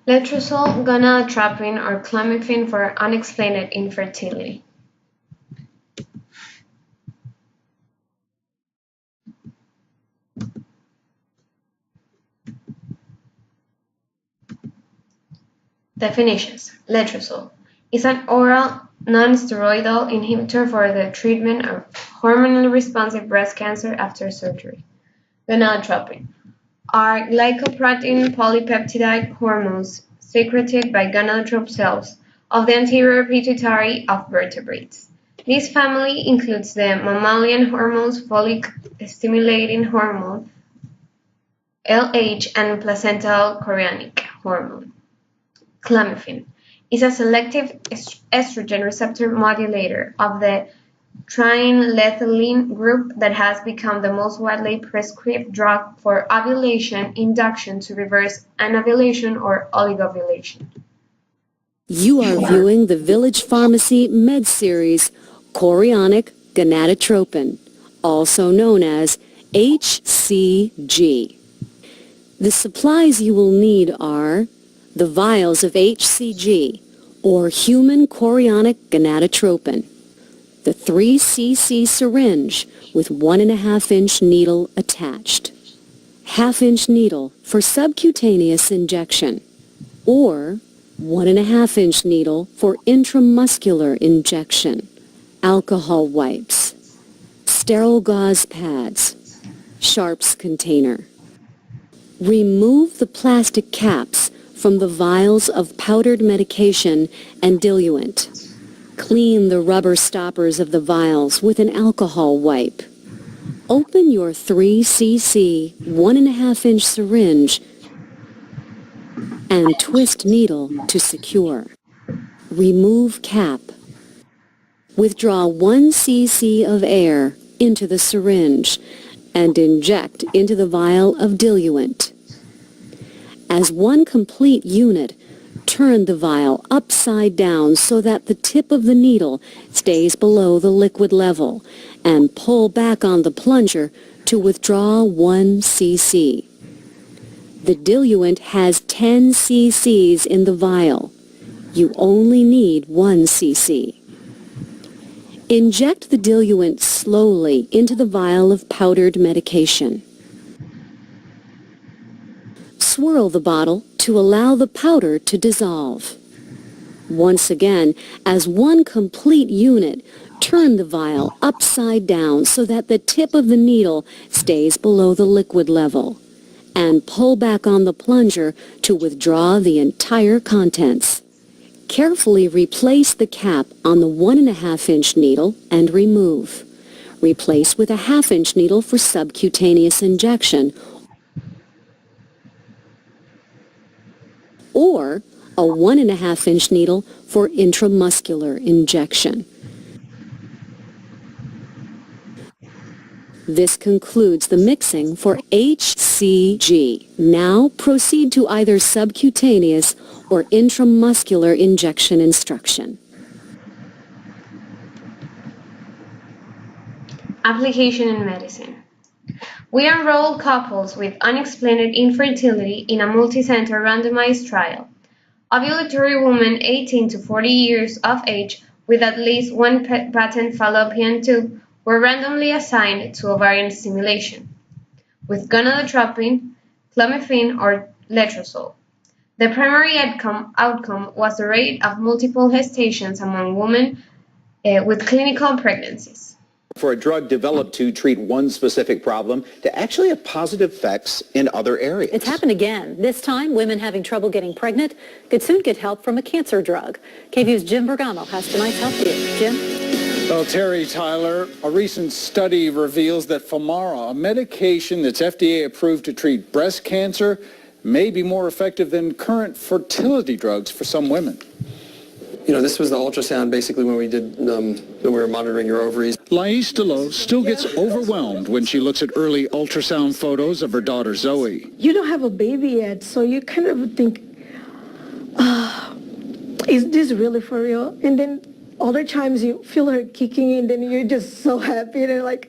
Letrozole, gonadotropin, or clomiphene for unexplained infertility. Definitions. Letrozole is an oral non-steroidal inhibitor for the treatment of hormonally responsive breast cancer after surgery. Gonadotropin are glycoprotein polypeptide hormones secreted by gonadotrope cells of the anterior pituitary of vertebrates. This family includes the mammalian hormones follicle-stimulating hormone (LH) and placental chorionic hormone. Clomiphene is a selective estrogen receptor modulator of the triethylene group that has become the most widely prescribed drug for ovulation induction to reverse anovulation or oligovulation. You are viewing the Village Pharmacy Med Series chorionic gonadotropin, also known as HCG. The supplies you will need are the vials of HCG, or human chorionic gonadotropin, the 3 cc syringe with 1.5-inch needle attached, 1/2-inch needle for subcutaneous injection, or 1.5-inch needle for intramuscular injection, alcohol wipes, sterile gauze pads, sharps container. Remove the plastic caps from the vials of powdered medication and diluent. Clean the rubber stoppers of the vials with an alcohol wipe. Open your 3 cc 1.5-inch syringe and twist needle to secure. Remove cap. Withdraw 1 cc of air into the syringe and inject into the vial of diluent. As one complete unit, turn the vial upside down so that the tip of the needle stays below the liquid level and pull back on the plunger to withdraw 1 cc. The diluent has 10 cc's in the vial. You only need 1 cc. Inject the diluent slowly into the vial of powdered medication. Swirl the bottle to allow the powder to dissolve. Once again, as one complete unit, turn the vial upside down so that the tip of the needle stays below the liquid level, and pull back on the plunger to withdraw the entire contents. Carefully replace the cap on the 1.5-inch needle and remove. Replace with a 1/2-inch needle for subcutaneous injection, or a 1.5-inch needle for intramuscular injection. This concludes the mixing for HCG. Now proceed to either subcutaneous or intramuscular injection instruction. Application in medicine. We enrolled couples with unexplained infertility in a multi-center randomized trial. Ovulatory women 18 to 40 years of age with at least one patent fallopian tube were randomly assigned to ovarian stimulation with gonadotropin, clomiphene, or letrozole. The primary outcome was the rate of multiple gestations among women with clinical pregnancies. For a drug developed to treat one specific problem to actually have positive effects in other areas. It's happened again. This time, women having trouble getting pregnant could soon get help from a cancer drug. KVU's Jim Bergamo has tonight's Help for You. Jim? Well, Terry, Tyler, a recent study reveals that Femara, a medication that's FDA approved to treat breast cancer, may be more effective than current fertility drugs for some women. You know, this was the ultrasound basically when we were monitoring your ovaries. Lais Delos still gets overwhelmed when she looks at early ultrasound photos of her daughter Zoe. You don't have a baby yet, so you kind of think, is this really for real? And then other times you feel her kicking and then you're just so happy and like,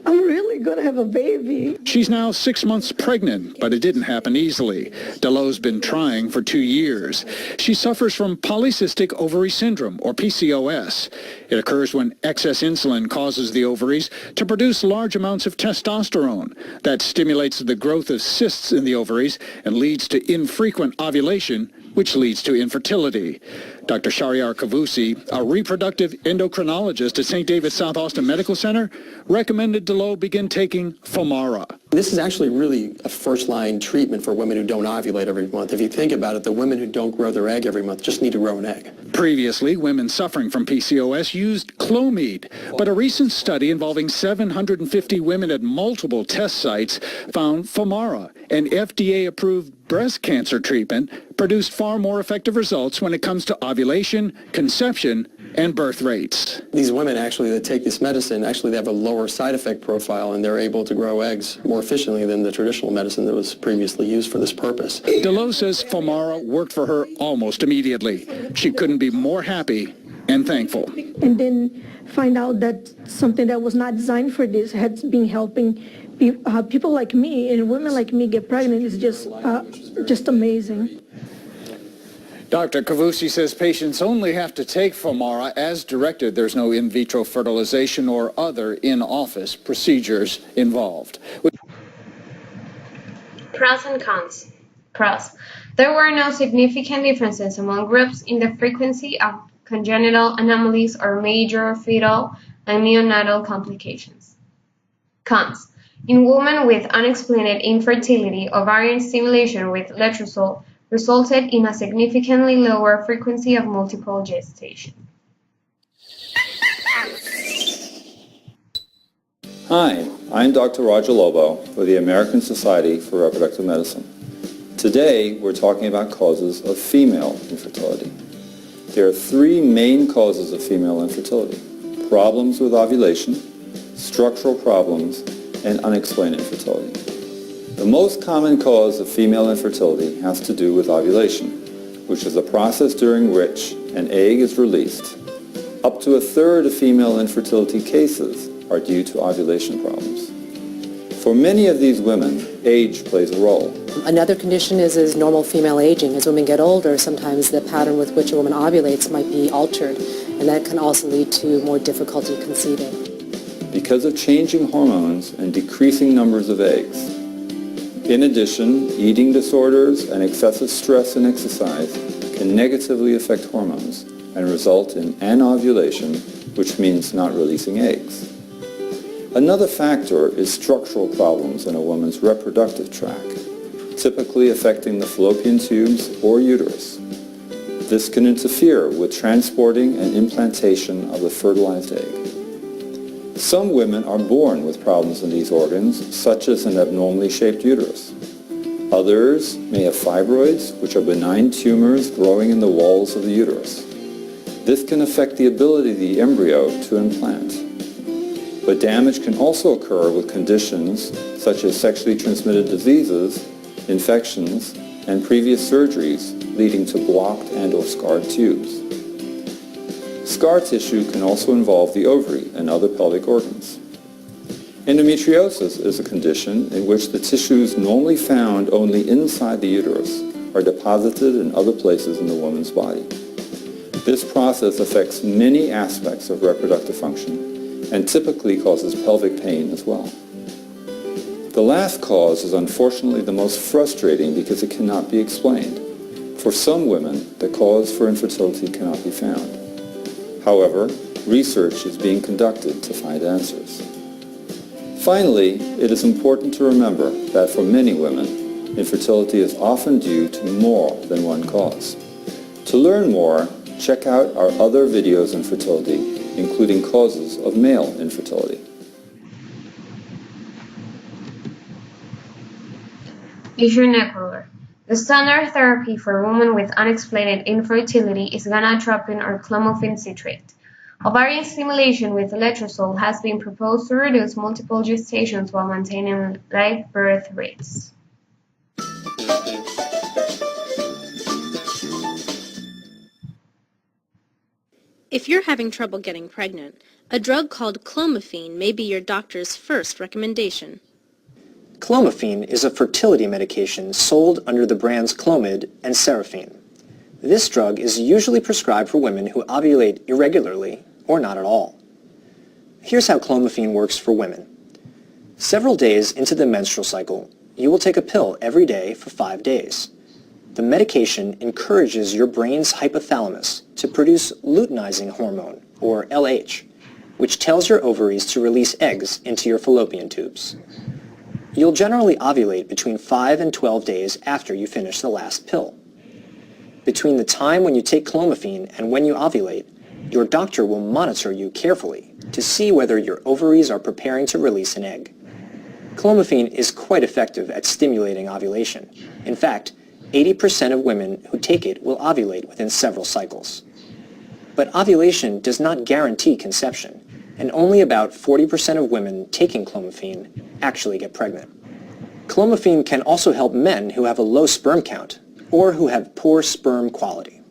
I'm really going to have a baby. She's now 6 months pregnant, but it didn't happen easily. Delo's been trying for 2 years. She suffers from polycystic ovary syndrome, or PCOS. It occurs when excess insulin causes the ovaries to produce large amounts of testosterone. That stimulates the growth of cysts in the ovaries and leads to infrequent ovulation, which leads to infertility. Dr. Shahryar Kavusi, a reproductive endocrinologist at St. David's South Austin Medical Center, recommended Delo begin taking Femara. This is actually really a first-line treatment for women who don't ovulate every month. If you think about it, the women who don't grow their egg every month just need to grow an egg. Previously, women suffering from PCOS used Clomid, but a recent study involving 750 women at multiple test sites found Femara, an FDA-approved breast cancer treatment, produced far more effective results when it comes to ovulation, conception, and birth rates. These women actually that take this medicine, actually they have a lower side effect profile and they're able to grow eggs more efficiently than the traditional medicine that was previously used for this purpose. Delo says Femara worked for her almost immediately. She couldn't be more happy and thankful. And then find out that something that was not designed for this has been helping people like me and women like me get pregnant is just amazing. Dr. Kavusi says patients only have to take Femara as directed. There's no in vitro fertilization or other in-office procedures involved. Pros and cons. Pros. There were no significant differences among groups in the frequency of congenital anomalies or major fetal and neonatal complications. Cons. In women with unexplained infertility, ovarian stimulation with letrozole resulted in a significantly lower frequency of multiple gestation. Hi, I'm Dr. Roger Lobo for the American Society for Reproductive Medicine. Today, we're talking about causes of female infertility. There are three main causes of female infertility: problems with ovulation, structural problems, and unexplained infertility. The most common cause of female infertility has to do with ovulation, which is a process during which an egg is released. Up to a third of female infertility cases are due to ovulation problems. For many of these women, age plays a role. Another condition is normal female aging. As women get older, sometimes the pattern with which a woman ovulates might be altered, and that can also lead to more difficulty conceiving. Because of changing hormones and decreasing numbers of eggs. In addition, eating disorders and excessive stress and exercise can negatively affect hormones and result in anovulation, which means not releasing eggs. Another factor is structural problems in a woman's reproductive tract, typically affecting the fallopian tubes or uterus. This can interfere with transporting and implantation of the fertilized egg. Some women are born with problems in these organs, such as an abnormally shaped uterus. Others may have fibroids, which are benign tumors growing in the walls of the uterus. This can affect the ability of the embryo to implant. But damage can also occur with conditions such as sexually transmitted diseases, infections, and previous surgeries leading to blocked and/or scarred tubes. Scar tissue can also involve the ovary and other pelvic organs. Endometriosis is a condition in which the tissues normally found only inside the uterus are deposited in other places in the woman's body. This process affects many aspects of reproductive function and typically causes pelvic pain as well. The last cause is unfortunately the most frustrating because it cannot be explained. For some women, the cause for infertility cannot be found. However, research is being conducted to find answers. Finally, it is important to remember that for many women, infertility is often due to more than one cause. To learn more, check out our other videos on fertility, including causes of male infertility. Issue necular. The standard therapy for women with unexplained infertility is gonadotropin or clomiphene citrate. Ovarian stimulation with letrozole has been proposed to reduce multiple gestations while maintaining live birth rates. If you're having trouble getting pregnant, a drug called clomiphene may be your doctor's first recommendation. Clomiphene is a fertility medication sold under the brands Clomid and Seraphine. This drug is usually prescribed for women who ovulate irregularly or not at all. Here's how clomiphene works for women. Several days into the menstrual cycle, you will take a pill every day for 5 days. The medication encourages your brain's hypothalamus to produce luteinizing hormone, or LH, which tells your ovaries to release eggs into your fallopian tubes. You'll generally ovulate between 5 and 12 days after you finish the last pill. Between the time when you take clomiphene and when you ovulate, your doctor will monitor you carefully to see whether your ovaries are preparing to release an egg. Clomiphene is quite effective at stimulating ovulation. In fact, 80% of women who take it will ovulate within several cycles. But ovulation does not guarantee conception, and only about 40% of women taking clomiphene actually get pregnant. Clomiphene can also help men who have a low sperm count or who have poor sperm quality.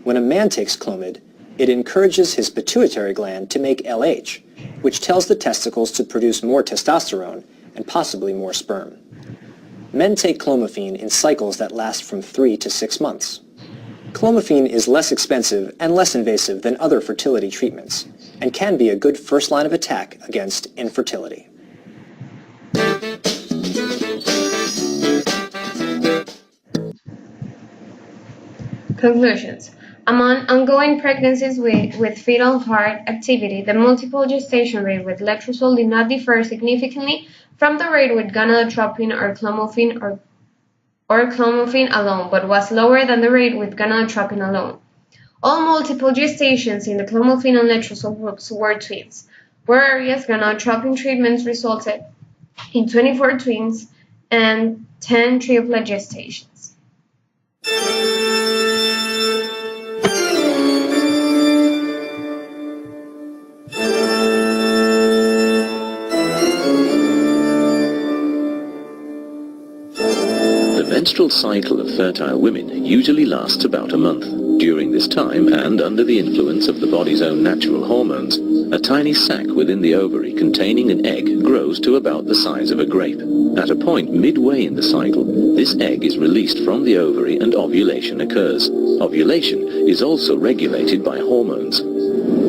When a man takes Clomid, it encourages his pituitary gland to make LH, which tells the testicles to produce more testosterone and possibly more sperm. Men take clomiphene in cycles that last from 3 to 6 months. Clomiphene is less expensive and less invasive than other fertility treatments and can be a good first line of attack against infertility. Conclusions. Among ongoing pregnancies with fetal heart activity, the multiple gestation rate with letrozole did not differ significantly from the rate with gonadotropin or clomiphene alone, but was lower than the rate with gonadotropin alone. All multiple gestations in the clomiphene and letrozole groups were twins, whereas gonadotropin treatments resulted in 24 twins and 10 triplet gestations. The menstrual cycle of fertile women usually lasts about a month. During this time, and under the influence of the body's own natural hormones, a tiny sac within the ovary containing an egg grows to about the size of a grape. At a point midway in the cycle, this egg is released from the ovary and ovulation occurs. Ovulation is also regulated by hormones.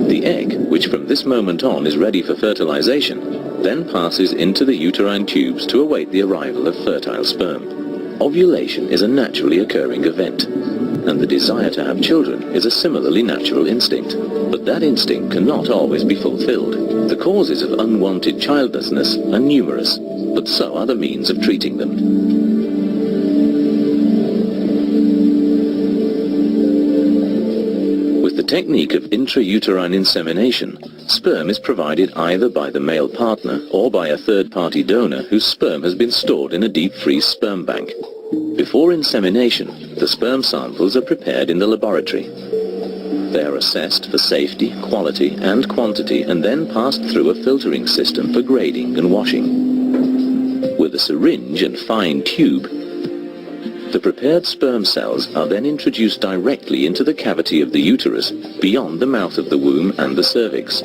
The egg, which from this moment on is ready for fertilization, then passes into the uterine tubes to await the arrival of fertile sperm. Ovulation is a naturally occurring event, and the desire to have children is a similarly natural instinct. But that instinct cannot always be fulfilled. The causes of unwanted childlessness are numerous, but so are the means of treating them. With the technique of intrauterine insemination, sperm is provided either by the male partner or by a third-party donor whose sperm has been stored in a deep-freeze sperm bank. Before insemination, the sperm samples are prepared in the laboratory. They are assessed for safety, quality and quantity and then passed through a filtering system for grading and washing. With a syringe and fine tube, the prepared sperm cells are then introduced directly into the cavity of the uterus beyond the mouth of the womb and the cervix.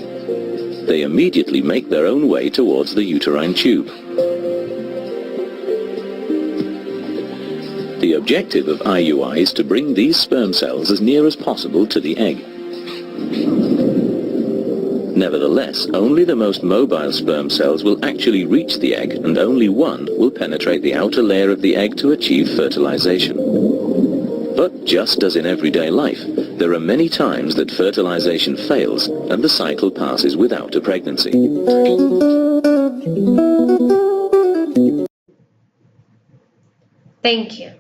They immediately make their own way towards the uterine tube. The objective of IUI is to bring these sperm cells as near as possible to the egg. Nevertheless, only the most mobile sperm cells will actually reach the egg, and only one will penetrate the outer layer of the egg to achieve fertilization. But just as in everyday life, there are many times that fertilization fails and the cycle passes without a pregnancy. Thank you.